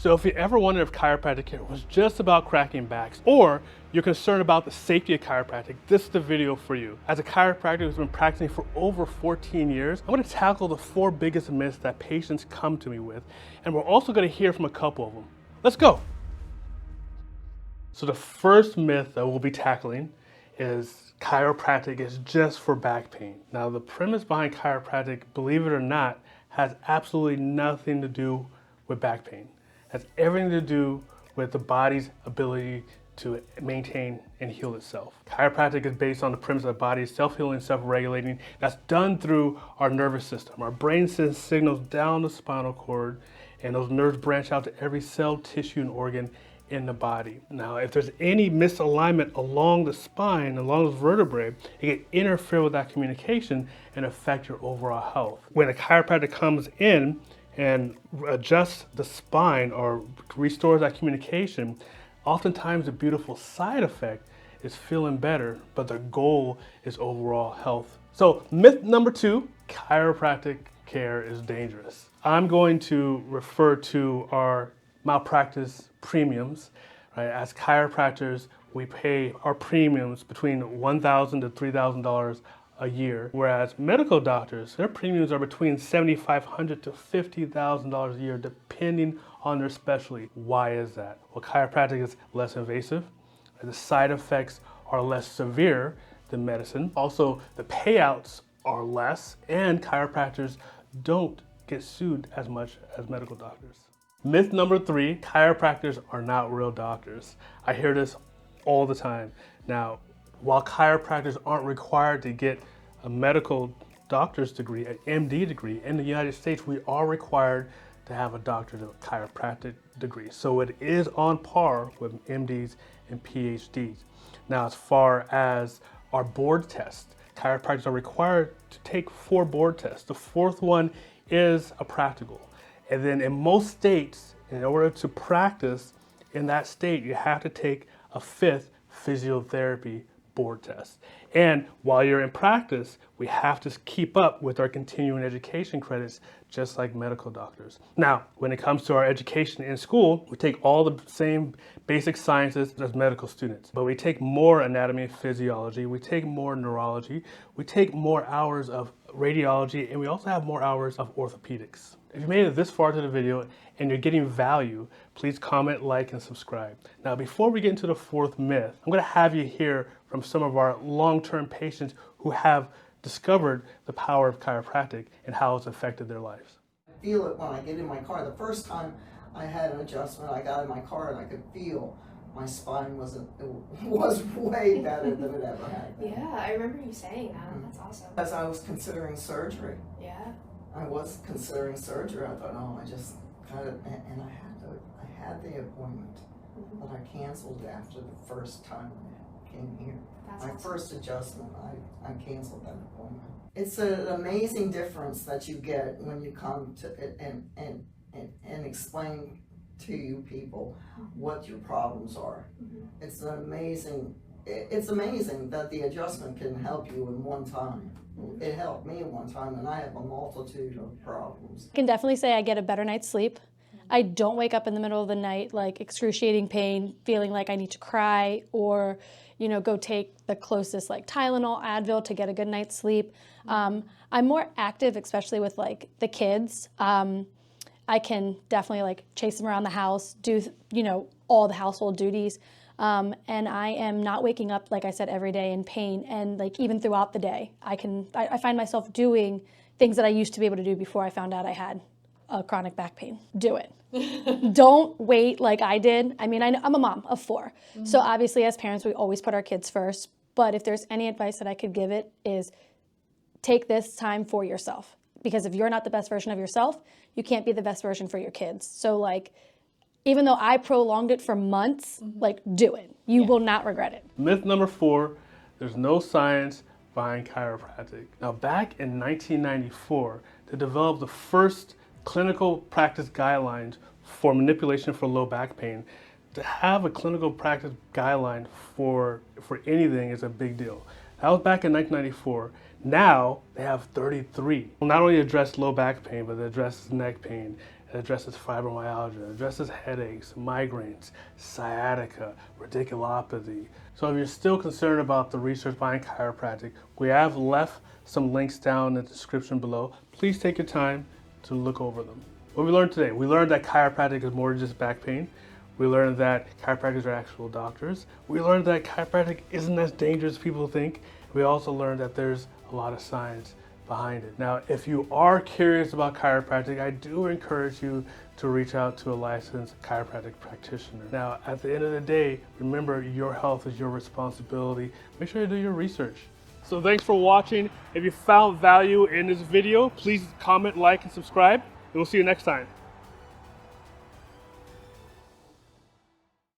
So if you ever wondered if chiropractic care was just about cracking backs, or you're concerned about the safety of chiropractic, this is the video for you. As a chiropractor who's been practicing for over 14 years, I'm going to tackle the 4 biggest myths that patients come to me with, and we're also going to hear from a couple of them. Let's go. So the first myth that we'll be tackling is chiropractic is just for back pain. Now the premise behind chiropractic, believe it or not, has absolutely nothing to do with back pain. It has everything to do with the body's ability to maintain and heal itself. Chiropractic is based on the premise that the body is self-healing, self-regulating. That's done through our nervous system. Our brain sends signals down the spinal cord, and those nerves branch out to every cell, tissue, and organ in the body. Now, if there's any misalignment along the spine, along those vertebrae, it can interfere with that communication and affect your overall health. When a chiropractor comes in and adjusts the spine or restores that communication, oftentimes the beautiful side effect is feeling better, but the goal is overall health. So myth number 2, chiropractic care is dangerous. I'm going to refer to our malpractice premiums. Right? As chiropractors, we pay our premiums between $1,000 to $3,000 a year, whereas medical doctors, their premiums are between $7,500 to $50,000 a year, depending on their specialty. Why is that? Well, chiropractic is less invasive. The side effects are less severe than medicine. Also, the payouts are less, and chiropractors don't get sued as much as medical doctors. Myth number 3, chiropractors are not real doctors. I hear this all the time. Now, while chiropractors aren't required to get a medical doctor's degree, an MD degree, in the United States, we are required to have a doctorate of chiropractic degree. So it is on par with MDs and PhDs. Now, as far as our board tests, chiropractors are required to take 4 board tests. The 4th one is a practical. And then in most states, in order to practice in that state, you have to take a 5th physiotherapy board test. And while you're in practice, we have to keep up with our continuing education credits, just like medical doctors. Now, when it comes to our education in school, we take all the same basic sciences as medical students, but we take more anatomy and physiology, we take more neurology, we take more hours of radiology, and we also have more hours of orthopedics. If you made it this far to the video and you're getting value, please comment, like, and subscribe. Now, before we get into the 4th myth, I'm going to have you hear from some of our long-term patients who have discovered the power of chiropractic and how it's affected their lives. I feel it when I get in my car. The first time I had an adjustment, I got in my car and I could feel my spine was way better than it ever had been. Yeah, I remember you saying that. That's awesome. As I was considering surgery. Yeah. I was considering surgery. I thought, oh, I just kind of, and I had the appointment, but I canceled after the first time I came here. That's my awesome. first adjustment, I canceled that appointment. It's an amazing difference that you get when you come to it and explain to you people what your problems are. It's amazing that the adjustment can help you in one time. It helped me in one time, and I have a multitude of problems. I can definitely say I get a better night's sleep. I don't wake up in the middle of the night like excruciating pain, feeling like I need to cry or, go take the closest like Tylenol, Advil to get a good night's sleep. I'm more active, especially with like the kids. I can definitely like chase them around the house, do, all the household duties. And I am not waking up, like I said, every day in pain. And like even throughout the day, I find myself doing things that I used to be able to do before I found out I had chronic back pain. Do it. Don't wait like I did. I mean, I'm a mom of 4. So obviously as parents, we always put our kids first. But if there's any advice that I could give it is take this time for yourself. Because if you're not the best version of yourself, you can't be the best version for your kids. So like, even though I prolonged it for months, like do it. You will not regret it. Myth number 4, there's no science behind chiropractic. Now, back in 1994, they developed the first clinical practice guidelines for manipulation for low back pain. To have a clinical practice guideline for anything is a big deal. That was back in 1994. Now they have 33. Not only address low back pain, but they address neck pain, It addresses fibromyalgia, it addresses headaches, migraines, sciatica, radiculopathy. So if you're still concerned about the research behind chiropractic, we have left some links down in the description below. Please take your time to look over them. What we learned today, we learned that chiropractic is more than just back pain. We learned that chiropractors are actual doctors. We learned that chiropractic isn't as dangerous as people think. We also learned that there's a lot of science behind it. Now, if you are curious about chiropractic, I do encourage you to reach out to a licensed chiropractic practitioner. Now, at the end of the day, remember your health is your responsibility. Make sure you do your research. So thanks for watching. If you found value in this video, please comment, like, and subscribe, and we'll see you next time.